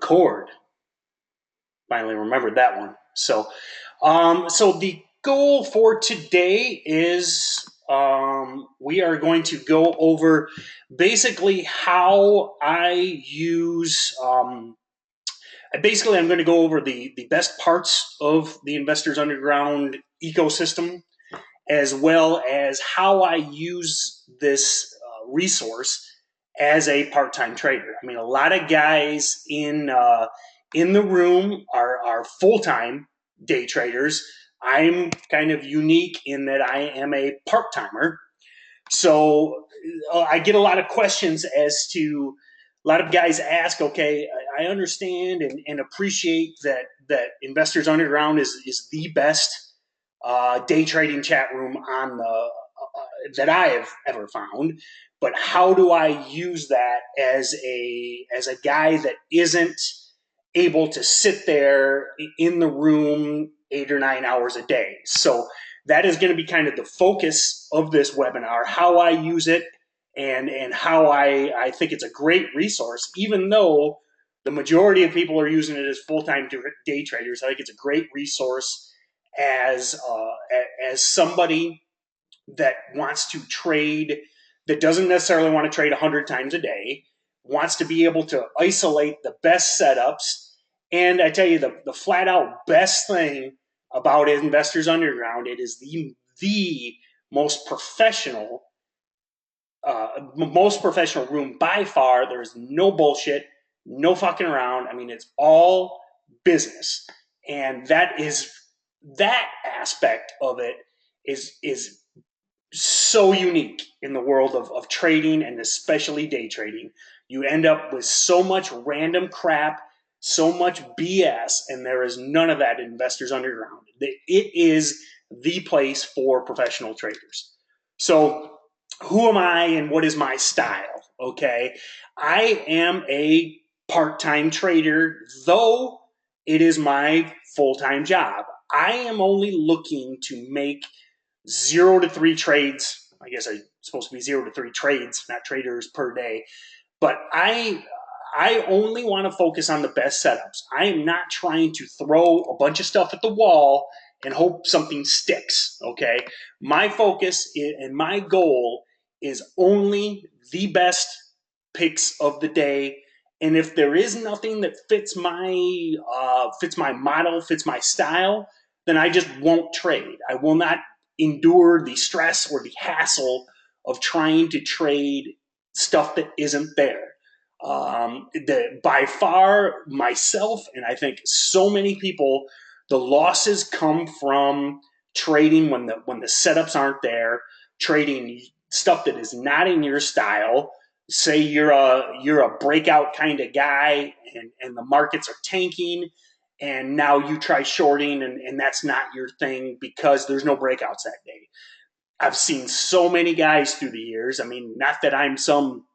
record. Finally remembered that one. So the goal for today is we are going to go over basically how I use. Basically, I'm going to go over the best parts of the Investors Underground ecosystem, as well as how I use this resource as a part-time trader. I mean, a lot of guys in the room are full-time day traders. I'm kind of unique in that I am a part-timer. So I get a lot of questions as to, a lot of guys ask, okay, I understand and appreciate that Investors Underground is the best day trading chat room on the that I have ever found, but how do I use that as a guy that isn't able to sit there in the room 8 or 9 hours a day? So that is going to be kind of the focus of this webinar, how I use it and how I think it's a great resource, even though the majority of people are using it as full-time day traders. I think it's a great resource as somebody that wants to trade, that doesn't necessarily want to trade 100 times a day, wants to be able to isolate the best setups. And I tell you, the flat out best thing about Investors Underground, it is the most professional room by far. There's no bullshit, no fucking around. I mean, it's all business, and that aspect of it is so unique in the world of trading, and especially day trading. You end up with so much random crap, so much BS, and there is none of that in Investors Underground. It is the place for professional traders. So who am I and what is my style? Okay, I am a part-time trader, though it is my full-time job. I am only looking to make 0 to 3 trades. I guess it's supposed to be 0 to 3 trades, not traders per day. But I only want to focus on the best setups. I am not trying to throw a bunch of stuff at the wall and hope something sticks, okay? My focus and my goal is only the best picks of the day. And if there is nothing that fits my model, fits my style, then I just won't trade. I will not endure the stress or the hassle of trying to trade stuff that isn't there. By far, myself, and I think so many people, the losses come from trading when the setups aren't there, trading stuff that is not in your style. Say you're a breakout kind of guy, and the markets are tanking, and now you try shorting, and that's not your thing because there's no breakouts that day. I've seen so many guys through the years. I mean, not that I'm some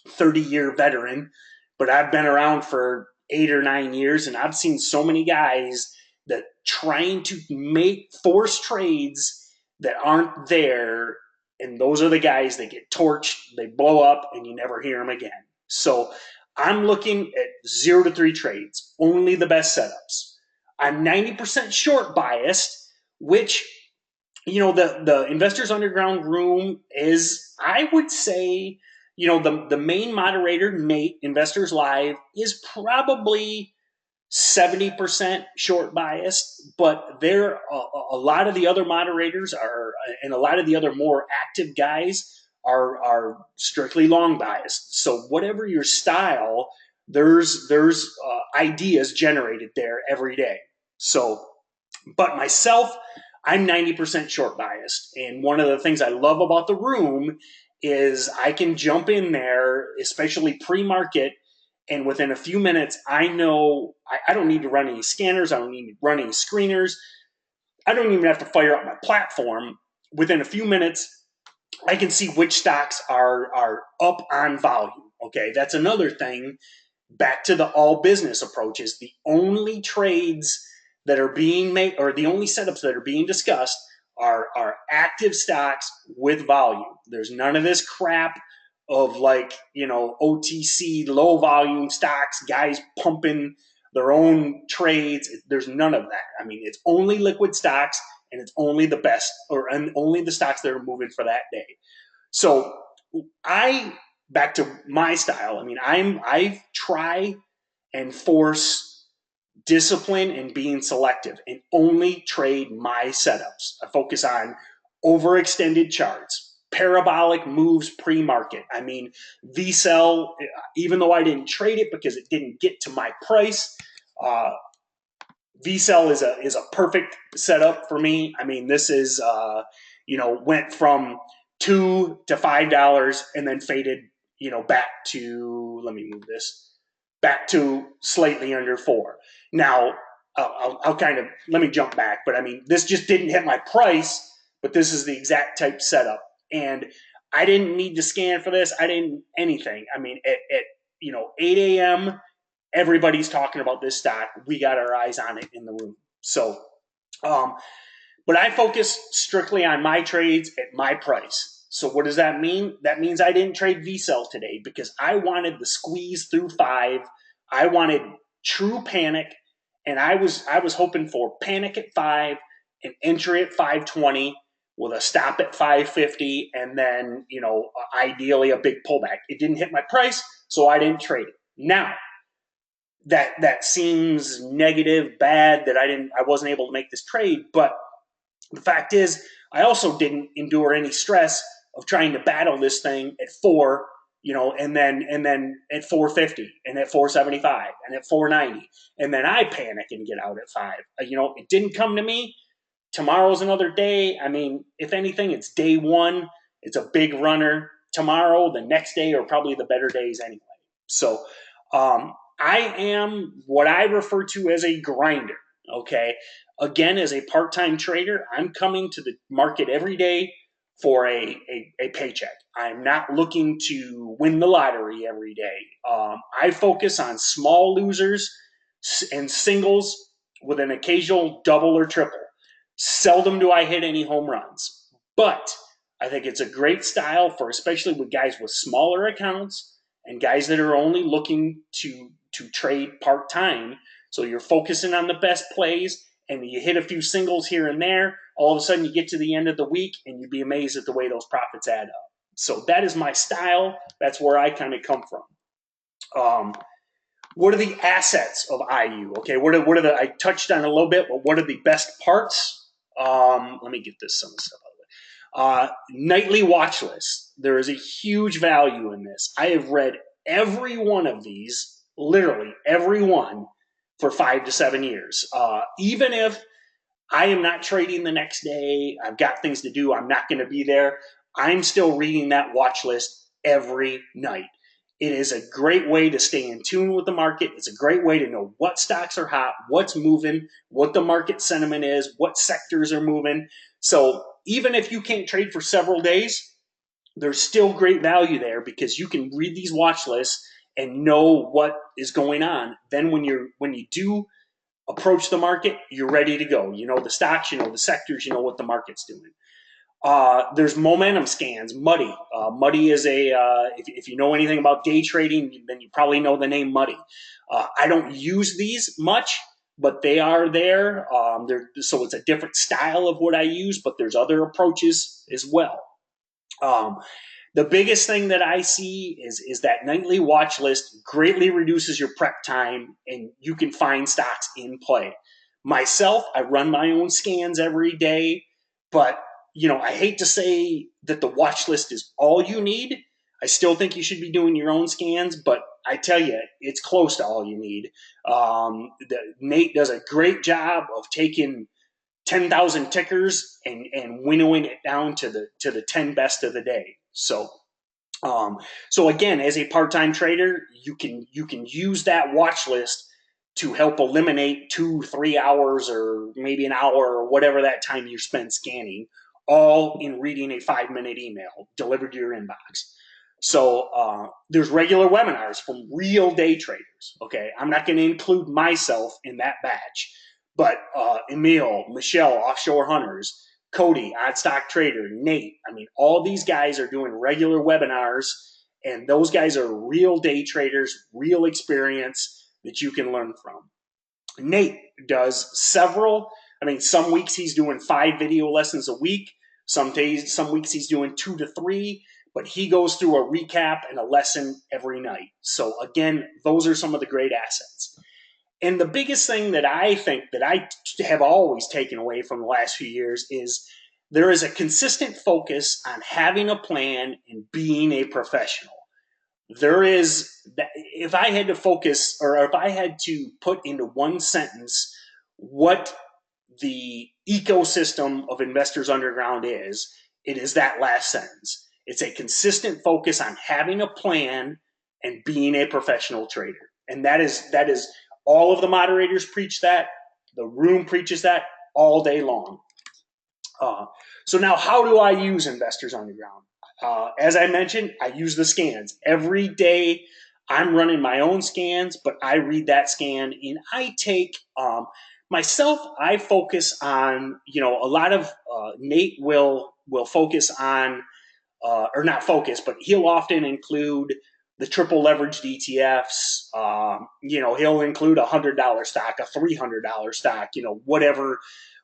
30-year veteran, but I've been around for 8 or 9 years, and I've seen so many guys that trying to make force trades that aren't there, and those are the guys that get torched, they blow up, and you never hear them again. So I'm looking at 0 to 3 trades, only the best setups. I'm 90% short biased, which, you know, the Investors Underground room is, I would say, you know, the main moderator, Nate, Investors Live, is probably 70% short biased, but there a lot of the other moderators are, and a lot of the other more active guys are strictly long biased. So whatever your style, there's ideas generated there every day. So, but myself, I'm 90% short biased, and one of the things I love about the room is I can jump in there, especially pre-market, and within a few minutes, I know I don't need to run any scanners. I don't need to run any screeners. I don't even have to fire up my platform. Within a few minutes, I can see which stocks are up on volume. Okay, that's another thing. Back to the all business approaches. The only trades that are being made, or the only setups that are being discussed, are active stocks with volume. There's none of this crap of like, OTC, low volume stocks, guys pumping their own trades. There's none of that. I mean, it's only liquid stocks, and it's only the best, and only the stocks that are moving for that day. So back to my style. I mean, I try and force discipline and being selective and only trade my setups. I focus on overextended charts, parabolic moves pre-market. I mean, VCEL, even though I didn't trade it because it didn't get to my price, VCEL is a perfect setup for me. I mean, this is went from $2 to $5 and then faded back to, let me move this, back to slightly under 4. Now I'll kind of, let me jump back, but I mean, this just didn't hit my price, but this is the exact type setup, and I didn't need to scan for this. I didn't anything. I mean, at 8 a.m. everybody's talking about this stock. We got our eyes on it in the room. So, but I focus strictly on my trades at my price. So what does that mean? That means I didn't trade VCEL today because I wanted the squeeze through 5. I wanted true panic, and I was hoping for panic at 5, an entry at 520 with a stop at 550, and then ideally a big pullback. It didn't hit my price, so I didn't trade it. Now, that seems negative, bad, that I wasn't able to make this trade, but the fact is I also didn't endure any stress of trying to battle this thing at 4, and then at 450 and at 475 and at 490, and then I panic and get out at 5. It didn't come to me. Tomorrow's another day. I mean, if anything, it's day 1. It's a big runner. Tomorrow, the next day, are probably the better days anyway. So, I am what I refer to as a grinder, okay? Again, as a part-time trader, I'm coming to the market every day for a paycheck. I'm not looking to win the lottery every day. I focus on small losers and singles with an occasional double or triple. Seldom do I hit any home runs, but I think it's a great style for especially with guys with smaller accounts and guys that are only looking to trade part-time. So you're focusing on the best plays, and you hit a few singles here and there. All of a sudden you get to the end of the week and you'd be amazed at the way those profits add up. So that is my style. That's where I kind of come from. What are the assets of IU? Okay, what are the, I touched on a little bit, but what are the best parts? Let me get this some stuff out of it. Nightly watch list. There is a huge value in this. I have read every one of these, literally every one, for 5 to 7 years. Even if I am not trading the next day, I've got things to do, I'm not going to be there, I'm still reading that watch list every night. It is a great way to stay in tune with the market. It's a great way to know what stocks are hot, what's moving, what the market sentiment is, what sectors are moving. So even if you can't trade for several days, there's still great value there because you can read these watch lists and know what is going on. Then when you do approach the market, you're ready to go. You know the stocks, you know the sectors, you know what the market's doing. There's momentum scans. Muddy. Muddy is if you know anything about day trading, then you probably know the name Muddy. I don't use these much, but they are there. So it's a different style of what I use, but there's other approaches as well. The biggest thing that I see is that nightly watch list greatly reduces your prep time, and you can find stocks in play. Myself, I run my own scans every day, but I hate to say that the watch list is all you need. I still think you should be doing your own scans, but I tell you, it's close to all you need. Nate does a great job of taking 10,000 tickers and winnowing it down to the 10 best of the day. So again, as a part-time trader, you can use that watch list to help eliminate 2-3 hours or maybe an hour or whatever that time you spend scanning, all in reading a 5-minute email delivered to your inbox. So there's regular webinars from real day traders. Okay, I'm not going to include myself in that batch, but Emil, Michelle, Offshore Hunters, Cody, Odd Stock Trader, Nate. I mean, all these guys are doing regular webinars, And those guys are real day traders, real experience that you can learn from. Nate does several. I mean, some weeks he's doing 5 video lessons a week. Some weeks he's doing 2 to 3. But he goes through a recap and a lesson every night. So again, those are some of the great assets. And the biggest thing that I think that I have always taken away from the last few years is there is a consistent focus on having a plan and being a professional. There is, if I had to focus, or if I had to put into one sentence what the ecosystem of Investors Underground is, it is that last sentence. It's a consistent focus on having a plan and being a professional trader. And that is all of the moderators preach that. The room preaches that all day long. So now, how do I use Investors Underground? As I mentioned, I use the scans. Every day I'm running my own scans, but I read that scan and I take myself, I focus on, a lot of Nate will focus on, or not focus, but he'll often include the triple leveraged ETFs. He'll include a $100 stock, a $300 stock, whatever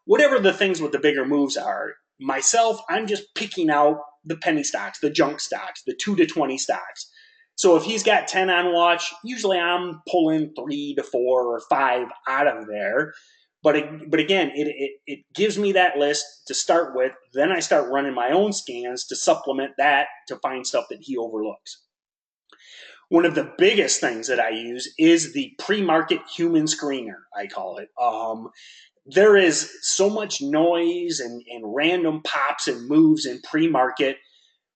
the things with the bigger moves are. Myself, I'm just picking out the penny stocks, the junk stocks, the 2 to 20 stocks. So if he's got 10 on watch, usually I'm pulling 3 to 4 or 5 out of there. But again, it gives me that list to start with. Then I start running my own scans to supplement that to find stuff that he overlooks. One of the biggest things that I use is the pre-market human screener, I call it. There is so much noise and random pops and moves in pre-market.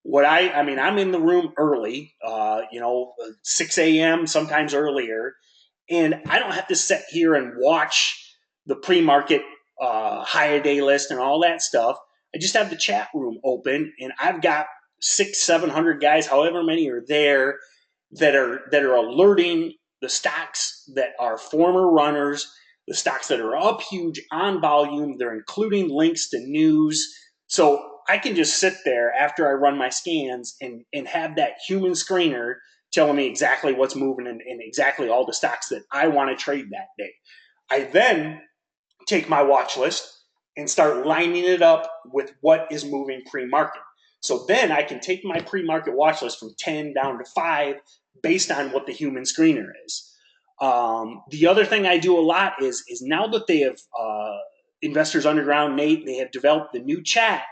I'm in the room early, 6 a.m., sometimes earlier, and I don't have to sit here and watch the pre-market high day list and all that stuff. I just have the chat room open, and I've got 600-700 guys, however many are there, that are alerting the stocks that are former runners, the stocks that are up huge on volume. They're including links to news. So I can just sit there after I run my scans and have that human screener telling me exactly what's moving and exactly all the stocks that I want to trade that day. I then take my watch list and start lining it up with what is moving pre-market. So then I can take my pre-market watch list from 10 down to 5 based on what the human screener is. The other thing I do a lot is now that they have Investors Underground, Nate, they have developed the new chat.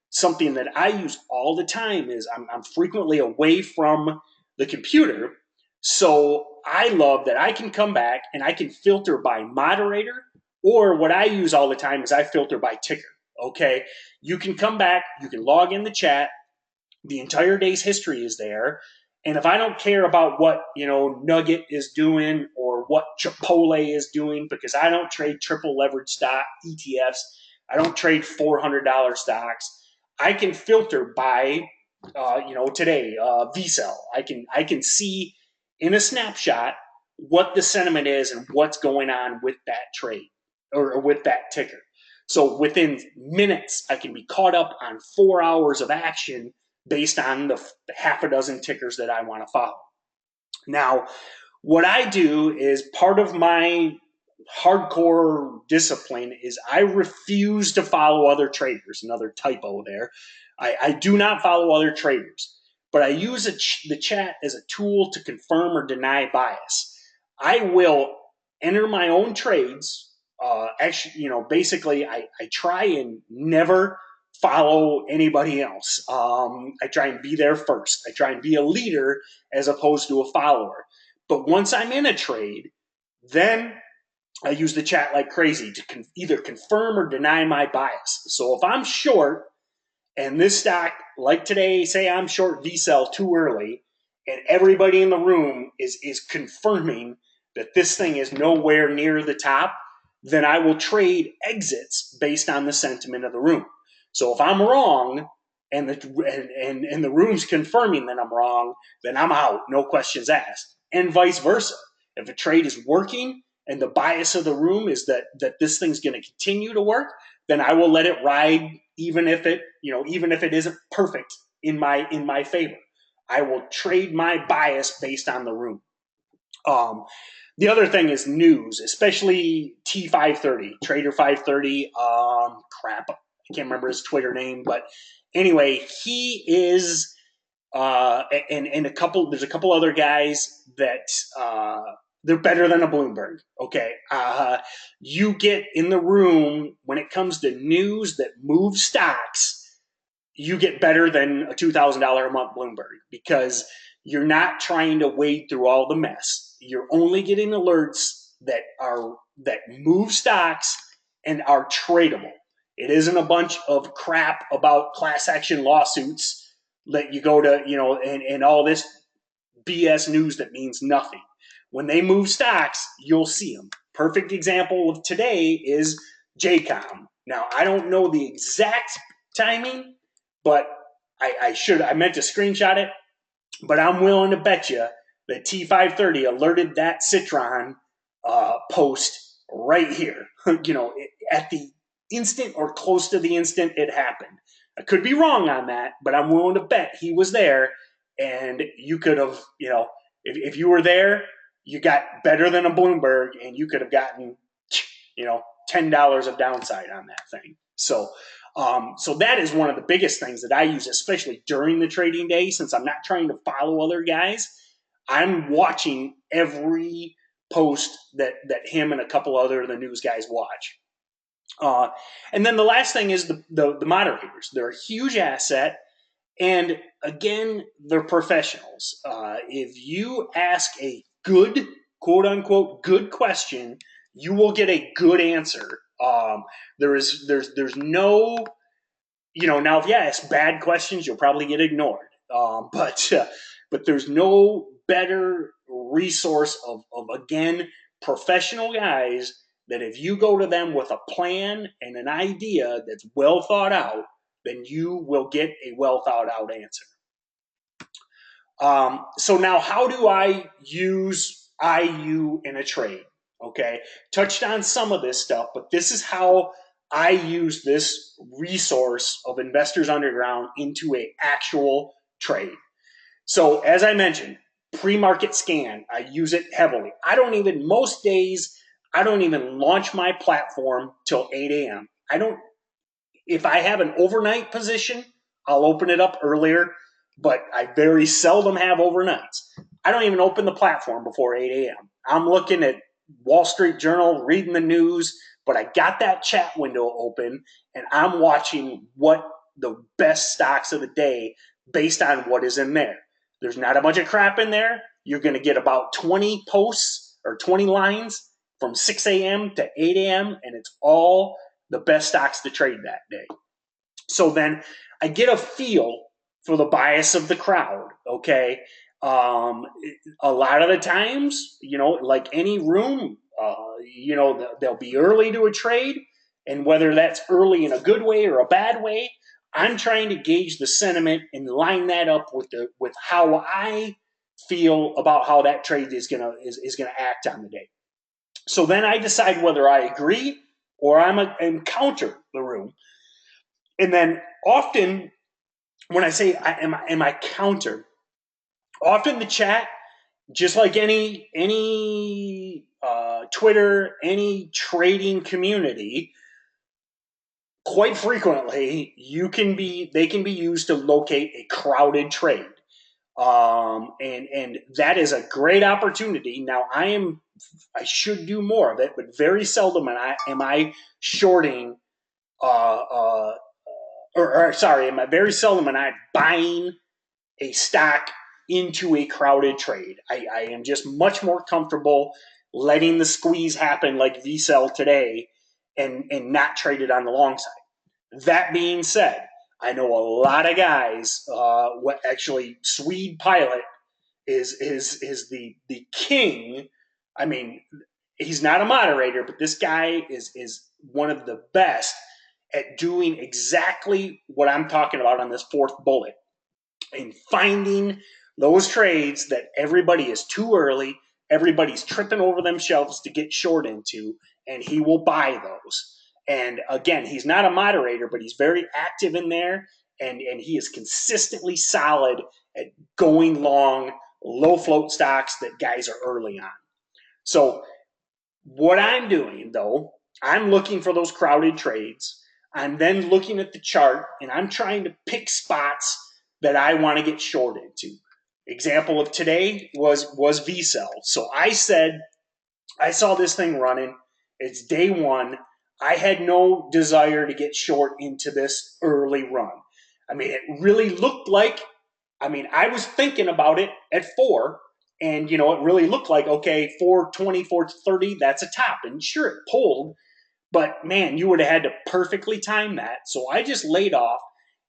Something that I use all the time is I'm frequently away from the computer. So I love that I can come back and I can filter by moderator, or what I use all the time is I filter by ticker. Okay, you can come back, you can log in the chat, the entire day's history is there. And if I don't care about what, Nugget is doing or what Chipotle is doing, because I don't trade triple leverage stock ETFs, I don't trade $400 stocks, I can filter by, today, VCEL. I can see in a snapshot what the sentiment is and what's going on with that trade or with that ticker. So within minutes, I can be caught up on 4 hours of action based on the half a dozen tickers that I want to follow. Now, what I do is part of my hardcore discipline is I refuse to follow other traders. Another typo there. I do not follow other traders, but I use the chat as a tool to confirm or deny bias. I will enter my own trades. Basically, I try and never follow anybody else. I try and be there first. I try and be a leader as opposed to a follower. But once I'm in a trade, then I use the chat like crazy to either confirm or deny my bias. So if I'm short and this stock, like today, say I'm short VCEL too early, and everybody in the room is confirming that this thing is nowhere near the top, then I will trade exits based on the sentiment of the room. So if I'm wrong and the room's confirming that I'm wrong, then I'm out, no questions asked. And vice versa. If a trade is working and the bias of the room is that this thing's going to continue to work, then I will let it ride, even if it isn't perfect in my favor. I will trade my bias based on the room. The other thing is news, especially T530, Trader 530. Crap, I can't remember his Twitter name, but anyway, he is, and there's a couple other guys that they're better than a Bloomberg. Okay, you get in the room when it comes to news that moves stocks. You get better than a $2,000 a month Bloomberg because you're not trying to wade through all the mess. You're only getting alerts that move stocks and are tradable. It isn't a bunch of crap about class action lawsuits that you go to, and all this BS news that means nothing. When they move stocks, you'll see them. Perfect example of today is JCOM. Now, I don't know the exact timing, but I meant to screenshot it, but I'm willing to bet you that T530 alerted that Citron post right here, at the instant or close to the instant it happened. I could be wrong on that, but I'm willing to bet he was there, and you could have, if you were there, you got better than a Bloomberg, and you could have gotten, $10 of downside on that thing. So that is one of the biggest things that I use, especially during the trading day, since I'm not trying to follow other guys. I'm watching every post that him and a couple other of the news guys watch. And then the last thing is the moderators. They're a huge asset. And again, they're professionals. If you ask a good, quote unquote, good question, you will get a good answer. There's no, now if you ask bad questions, you'll probably get ignored. But there's no better resource of again, professional guys that if you go to them with a plan and an idea that's well thought out, then you will get a well thought out answer. So now how do I use IU in a trade? Okay, touched on some of this stuff, but this is how I use this resource of Investors Underground into an actual trade. So as I mentioned, pre-market scan, I use it heavily. Most days, I don't even launch my platform till 8 a.m. If I have an overnight position, I'll open it up earlier, but I very seldom have overnights. I don't even open the platform before 8 a.m. I'm looking at Wall Street Journal, reading the news, but I got that chat window open, and I'm watching what the best stocks of the day based on what is in there. There's not a bunch of crap in there. You're going to get about 20 posts or 20 lines from 6 a.m. to 8 a.m., and it's all the best stocks to trade that day. So then I get a feel for the bias of the crowd, okay? A lot of the times, like any room, they'll be early to a trade, and whether that's early in a good way or a bad way, I'm trying to gauge the sentiment and line that up with how I feel about how that trade is gonna act on the day. So then I decide whether I agree or I'm counter the room. And then often when I say am I counter, often the chat, just like any Twitter, any trading community, quite frequently they can be used to locate a crowded trade. And that is a great opportunity. Now I should do more of it, but very seldom am I shorting very seldom am I buying a stock into a crowded trade. I am just much more comfortable letting the squeeze happen like VCEL today and not trade it on the long side. That being said, I know a lot of guys, Swede Pilot is the king. I mean, he's not a moderator, but this guy is one of the best at doing exactly what I'm talking about on this fourth bullet and finding those trades that everybody is too early, everybody's tripping over themselves to get short into, and he will buy those. And again, he's not a moderator, but he's very active in there, and he is consistently solid at going long, low float stocks that guys are early on. So what I'm doing, though, I'm looking for those crowded trades. I'm then looking at the chart, and I'm trying to pick spots that I want to get short into. Example of today was VCEL. So I said, I saw this thing running. It's day one. I had no desire to get short into this early run. I mean, it really looked like, I was thinking about it at 4, and, it really looked like, okay, 420, 430, that's a top. And sure, it pulled, but man, you would have had to perfectly time that. So I just laid off,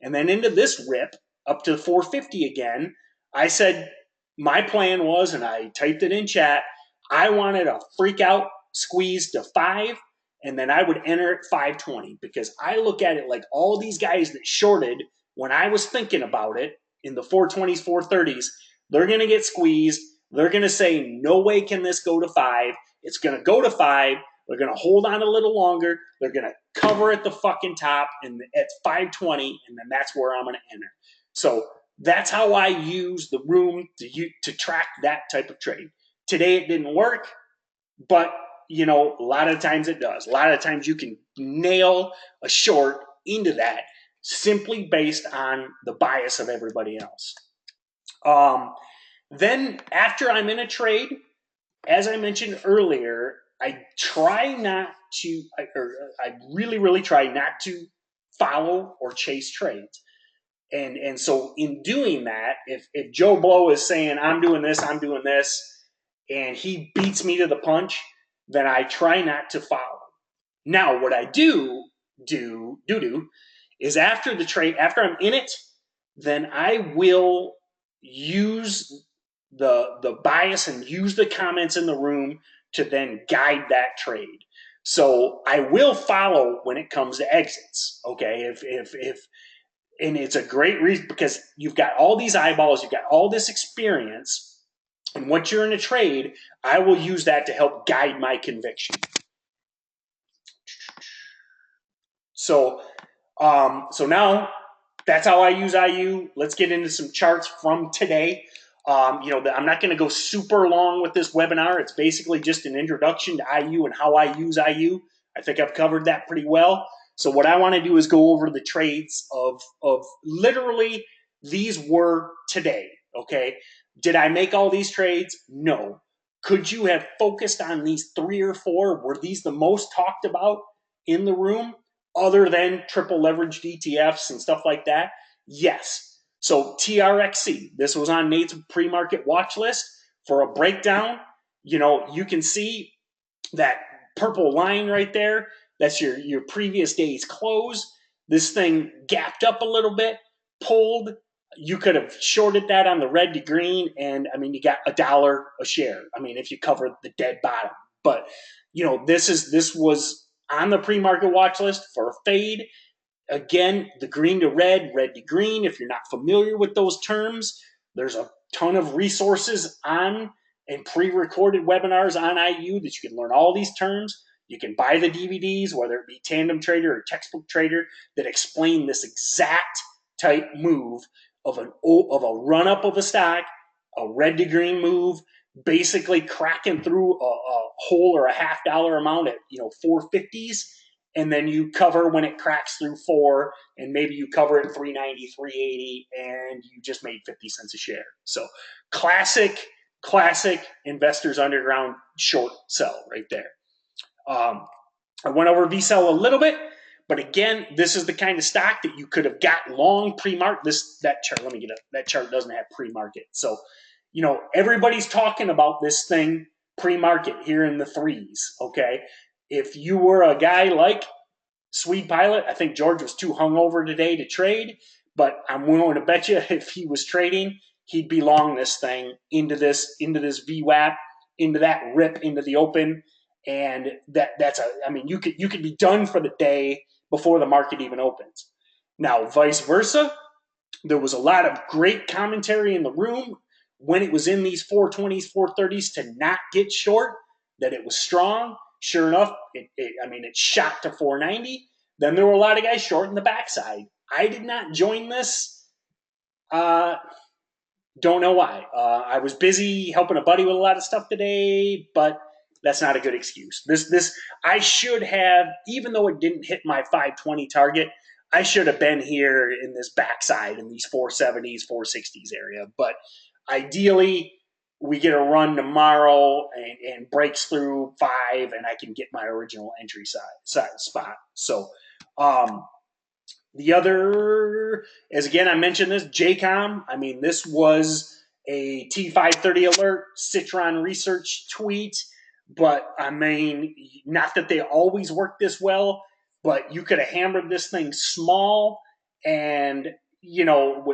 and then into this rip up to 450 again. I said my plan was, and I typed it in chat, I wanted a freak out squeeze to 5, and then I would enter at 520, because I look at it like all these guys that shorted when I was thinking about it in the 420s, 430s, they're going to get squeezed. They're going to say, no way can this go to 5. It's going to go to 5. They're going to hold on a little longer. They're going to cover at the fucking top and at 520, and then that's where I'm going to enter. So that's how I use the room to track that type of trade. Today it didn't work, but a lot of times it does. A lot of times you can nail a short into that simply based on the bias of everybody else. Then after I'm in a trade, as I mentioned earlier, I really, really try not to follow or chase trades. And so in doing that, if Joe Blow is saying, I'm doing this, and he beats me to the punch, then I try not to follow. Now, what I do is after the trade, after I'm in it, then I will use the bias and use the comments in the room to then guide that trade. So I will follow when it comes to exits. Okay, and it's a great reason, because you've got all these eyeballs, you've got all this experience, and once you're in a trade, I will use that to help guide my conviction. So now that's how I use IU. Let's get into some charts from today. I'm not going to go super long with this webinar. It's basically just an introduction to IU and how I use IU. I think I've covered that pretty well. So what I want to do is go over the trades of literally these were today, okay? Did I make all these trades? No. Could you have focused on these 3 or 4? Were these the most talked about in the room other than triple leveraged ETFs and stuff like that? Yes. So TRXC, this was on Nate's pre-market watch list. For a breakdown, you can see that purple line right there. That's your previous day's close. This thing gapped up a little bit, pulled. You could have shorted that on the red to green, and you got $1 a share. If you covered the dead bottom. But this was on the pre-market watch list for a fade. Again, the green to red, red to green. If you're not familiar with those terms, there's a ton of resources on and pre-recorded webinars on IU that you can learn all these terms. You can buy the DVDs, whether it be Tandem Trader or Textbook Trader, that explain this exact type move of a run-up of a stock, a red to green move, basically cracking through a whole or a $0.50 amount at 450s, and then you cover when it cracks through 4, and maybe you cover at 390, 380, and you just made 50 cents a share. So classic Investors Underground short sell right there. I went over VCEL a little bit, but again, this is the kind of stock that you could have got long pre-market. That chart, let me get up. That chart doesn't have pre-market. So, everybody's talking about this thing pre-market here in the 3s, okay? If you were a guy like Swede Pilot, I think George was too hungover today to trade, but I'm willing to bet you if he was trading, he'd be long this thing into this VWAP, into that rip into the open, and you could be done for the day before the market even opens. Now, vice versa, there was a lot of great commentary in the room when it was in these 420s, 430s to not get short, that it was strong. Sure enough, it shot to 490. Then there were a lot of guys short in the backside. I did not join this Don't know why. I was busy helping a buddy with a lot of stuff today, but that's not a good excuse. This I should have, even though it didn't hit my 520 target, I should have been here in this backside in these 470s, 460s area. But ideally, we get a run tomorrow and breaks through 5, and I can get my original entry side spot. So, um, the other, as again, I mentioned this, JCOM. I mean, this was a T530 alert, Citron research tweet, but I mean, not that they always work this well, but you could have hammered this thing small and, you know,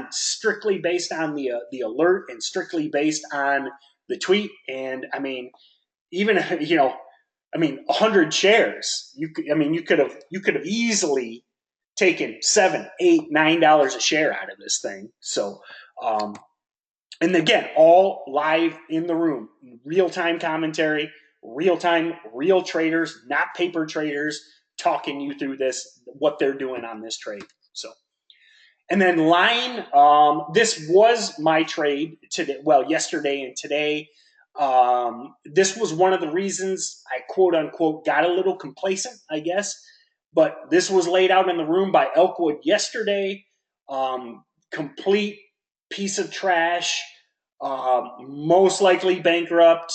strictly based on the alert and strictly based on the tweet. And I mean, even, you know, I mean, 100 shares. You could have easily taken $7, $8, $9 a share out of this thing. So, and again, all live in the room, real time commentary, real time, real traders, not paper traders, talking you through this, what they're doing on this trade. So, and then line, this was my trade today, well, yesterday and today. This was one of the reasons I quote unquote got a little complacent, I guess. But this was laid out in the room by Elkwood yesterday. Complete piece of trash, most likely bankrupt.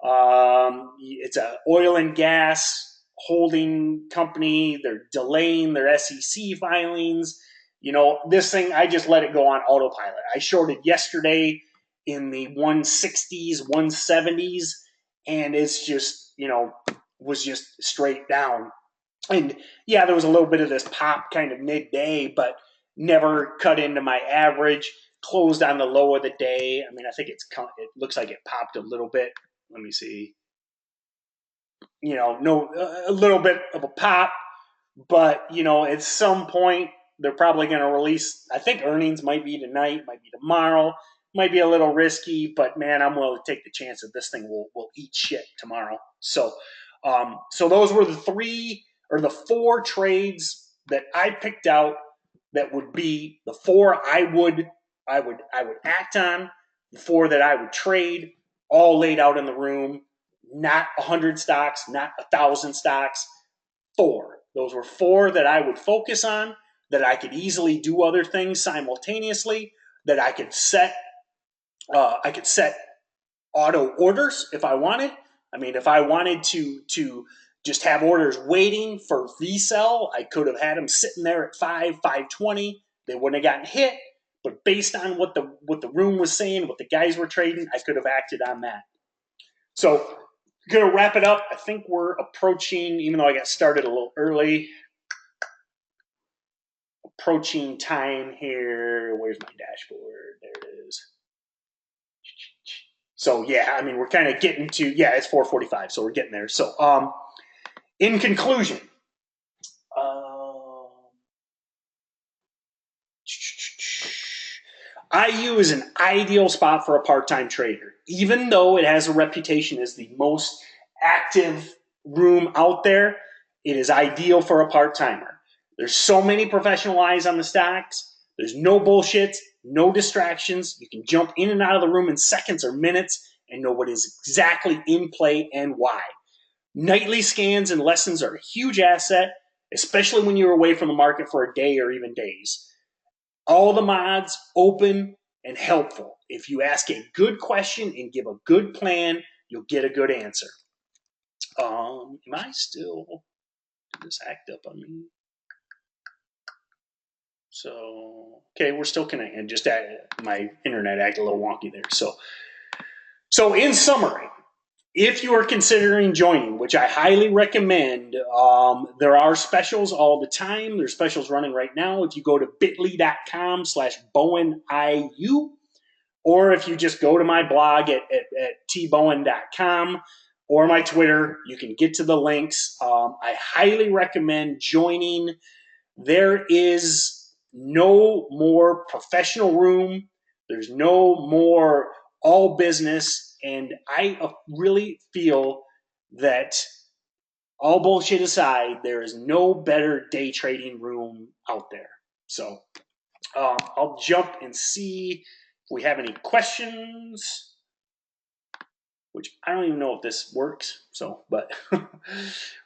It's an oil and gas holding company. They're delaying their SEC filings. You know, this thing, I just let it go on autopilot. I shorted yesterday in the 160s, 170s, and it's just, you know, was just straight down. And yeah, there was a little bit of this pop kind of midday, but never cut into my average. Closed on the low of the day. I mean, I think it looks like it popped a little bit. Let me see. You know, a little bit of a pop, but you know, at some point they're probably going to release. I think earnings might be tonight, might be tomorrow, might be a little risky, but man, I'm willing to take the chance that this thing will eat shit tomorrow. So, so those were the 4 trades that I picked out that would be the 4 I would act on, the 4 that I would trade, all laid out in the room. Not 100 stocks, not 1,000 stocks. 4. Those were 4 that I would focus on, that I could easily do other things simultaneously, that I could set auto orders if I wanted. I mean, if I wanted to just have orders waiting for VCEL, I could have had them sitting there at 520. They wouldn't have gotten hit, but based on what the room was saying, what the guys were trading, I could have acted on that. So, gonna wrap it up. I think we're approaching, even though I got started a little early, approaching time here. Where's my dashboard? There it is. So yeah, I mean, we're kind of getting to, yeah, it's 4:45, so we're getting there. So in conclusion, IU is an ideal spot for a part-time trader, even though it has a reputation as the most active room out there. It is ideal for a part-timer. There's so many professional eyes on the stocks. There's no bullshit, no distractions. You can jump in and out of the room in seconds or minutes and know what is exactly in play and why. Nightly scans and lessons are a huge asset, especially when you're away from the market for a day or even days. All the mods open and helpful. If you ask a good question and give a good plan, you'll get a good answer. Am I still, did this act up on me? So, okay, we're still connected. Just my internet acted a little wonky there. So in summary, if you are considering joining, which I highly recommend, there are specials all the time. There's specials running right now. If you go to bit.ly/BowenIU, or if you just go to my blog at tbowen.com or my Twitter, you can get to the links. I highly recommend joining. There is no more professional room. There's no more all business. And I really feel that, all bullshit aside, there is no better day trading room out there. So I'll jump and see we have any questions, which I don't even know if this works. So, but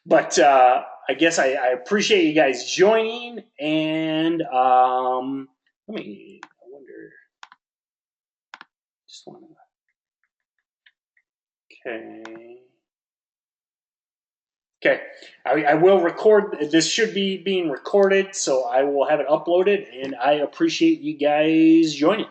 but I guess I appreciate you guys joining, and let me. I wonder. Just want to. Okay. Okay, I will record. This should be being recorded, so I will have it uploaded, and I appreciate you guys joining.